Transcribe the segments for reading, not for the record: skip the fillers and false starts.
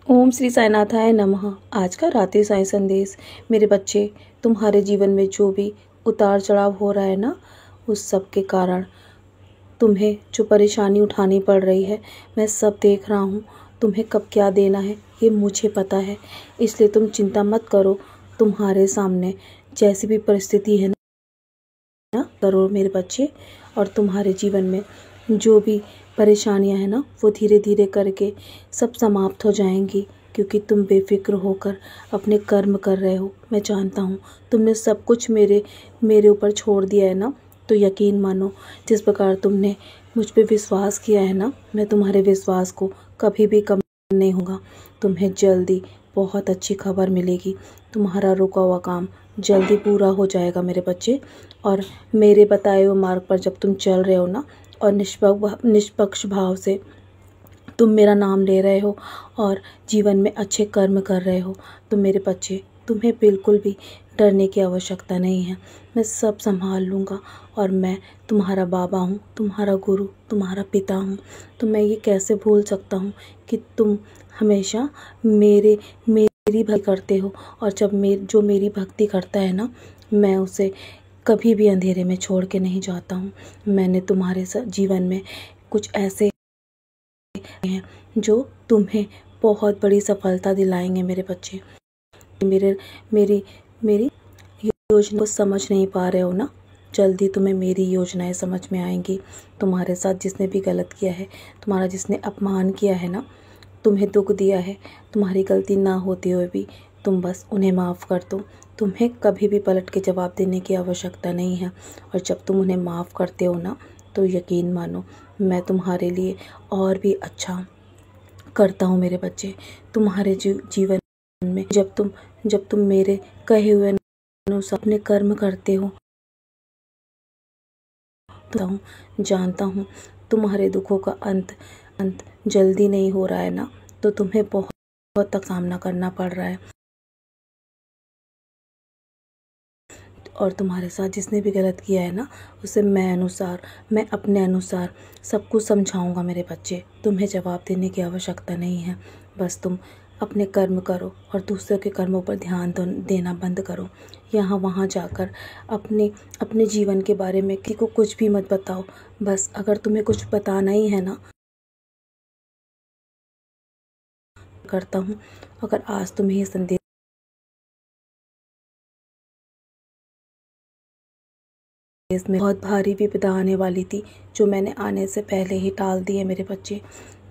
ओम श्री साईनाथाय नमः। आज का रात्रि साईं संदेश। मेरे बच्चे, तुम्हारे जीवन में जो भी उतार चढ़ाव हो रहा है ना, उस सब के कारण तुम्हें जो परेशानी उठानी पड़ रही है, मैं सब देख रहा हूँ। तुम्हें कब क्या देना है ये मुझे पता है, इसलिए तुम चिंता मत करो। तुम्हारे सामने जैसी भी परिस्थिति है ना, करो मेरे बच्चे। और तुम्हारे जीवन में जो भी परेशानियां हैं ना, वो धीरे धीरे करके सब समाप्त हो जाएंगी, क्योंकि तुम बेफिक्र होकर अपने कर्म कर रहे हो। मैं जानता हूँ तुमने सब कुछ मेरे ऊपर छोड़ दिया है ना, तो यकीन मानो, जिस प्रकार तुमने मुझ पे विश्वास किया है ना, मैं तुम्हारे विश्वास को कभी भी कम नहीं होगा। तुम्हें जल्दी बहुत अच्छी खबर मिलेगी। तुम्हारा रुका हुआ काम जल्दी पूरा हो जाएगा मेरे बच्चे। और मेरे बताए हुए मार्ग पर जब तुम चल रहे हो ना, और निष्पक्ष भाव से तुम मेरा नाम ले रहे हो और जीवन में अच्छे कर्म कर रहे हो, तो मेरे बच्चे, तुम्हें बिल्कुल भी डरने की आवश्यकता नहीं है। मैं सब संभाल लूँगा, और मैं तुम्हारा बाबा हूँ, तुम्हारा गुरु, तुम्हारा पिता हूँ। तो मैं ये कैसे भूल सकता हूँ कि तुम हमेशा मेरी भक्ति करते हो। और जब जो मेरी भक्ति करता है ना, मैं उसे कभी भी अंधेरे में छोड़ के नहीं जाता हूँ। मैंने तुम्हारे जीवन में कुछ ऐसे हैं जो तुम्हें बहुत बड़ी सफलता दिलाएंगे मेरे बच्चे। मेरी मेरी योजना को समझ नहीं पा रहे हो ना, जल्दी तुम्हें मेरी योजनाएं समझ में आएंगी। तुम्हारे साथ जिसने भी गलत किया है, तुम्हारा जिसने अपमान किया है ना, तुम्हें दुख दिया है, तुम्हारी गलती ना होते हुए भी तुम बस उन्हें माफ़ कर दो। तुम्हें कभी भी पलट के जवाब देने की आवश्यकता नहीं है। और जब तुम उन्हें माफ़ करते हो ना, तो यकीन मानो, मैं तुम्हारे लिए और भी अच्छा करता हूँ मेरे बच्चे। तुम्हारे जीवन में जब तुम मेरे कहे हुए अनुसार अपने कर्म करते हो, तो जानता हूँ तुम्हारे दुखों का अंत जल्दी नहीं हो रहा है ना, तो तुम्हें बहुत तक सामना करना पड़ रहा है। और तुम्हारे साथ जिसने भी गलत किया है ना, उसे मैं अपने अनुसार सब कुछ समझाऊंगा मेरे बच्चे। तुम्हें जवाब देने की आवश्यकता नहीं है। बस तुम अपने कर्म करो और दूसरों के कर्मों पर ध्यान देना बंद करो। यहाँ वहाँ जाकर अपने जीवन के बारे में किसी को कुछ भी मत बताओ। बस अगर तुम्हें कुछ बताना ही है ना, करता हूँ। अगर आज तुम्हें ये संदेश में बहुत भारी विपदा आने वाली थी, जो मैंने आने से पहले ही टाल दी है मेरे बच्चे।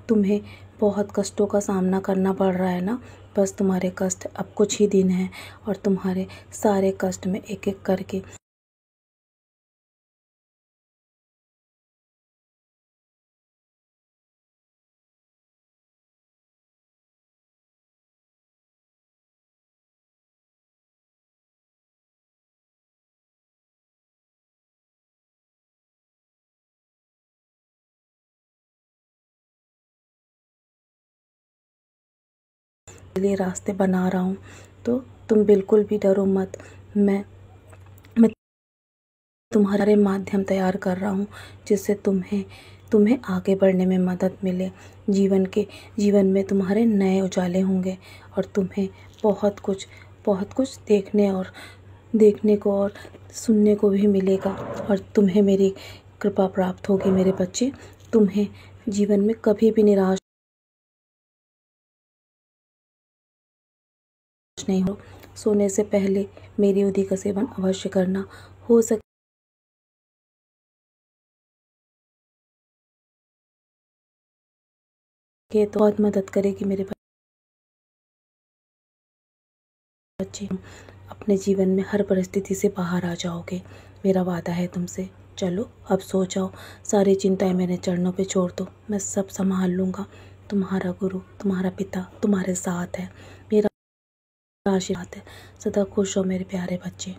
तुम्हें बहुत कष्टों का सामना करना पड़ रहा है ना, बस तुम्हारे कष्ट अब कुछ ही दिन हैं, और तुम्हारे सारे कष्ट में एक एक करके लिए रास्ते बना रहा हूँ। तो तुम बिल्कुल भी डरो मत। मैं तुम्हारे माध्यम तैयार कर रहा हूँ, जिससे तुम्हें आगे बढ़ने में मदद मिले। जीवन में तुम्हारे नए उजाले होंगे, और तुम्हें बहुत कुछ देखने को और सुनने को भी मिलेगा। और तुम्हें मेरी कृपा प्राप्त होगी मेरे बच्चे। तुम्हें जीवन में कभी भी निराश नहीं हो। सोने से पहले मेरी विधि का सेवन अवश्य करना। हो सके तो बहुत मदद करेगी मेरे बच्चे। अपने जीवन में हर परिस्थिति से बाहर आ जाओगे, मेरा वादा है तुमसे। चलो अब सो जाओ, सारी चिंताएं मेरे चरणों पे छोड़ दो। मैं सब संभाल लूँगा। तुम्हारा गुरु, तुम्हारा पिता तुम्हारे साथ है। मेरा आशीर्वाद है। सदा खुश हो मेरे प्यारे बच्चे।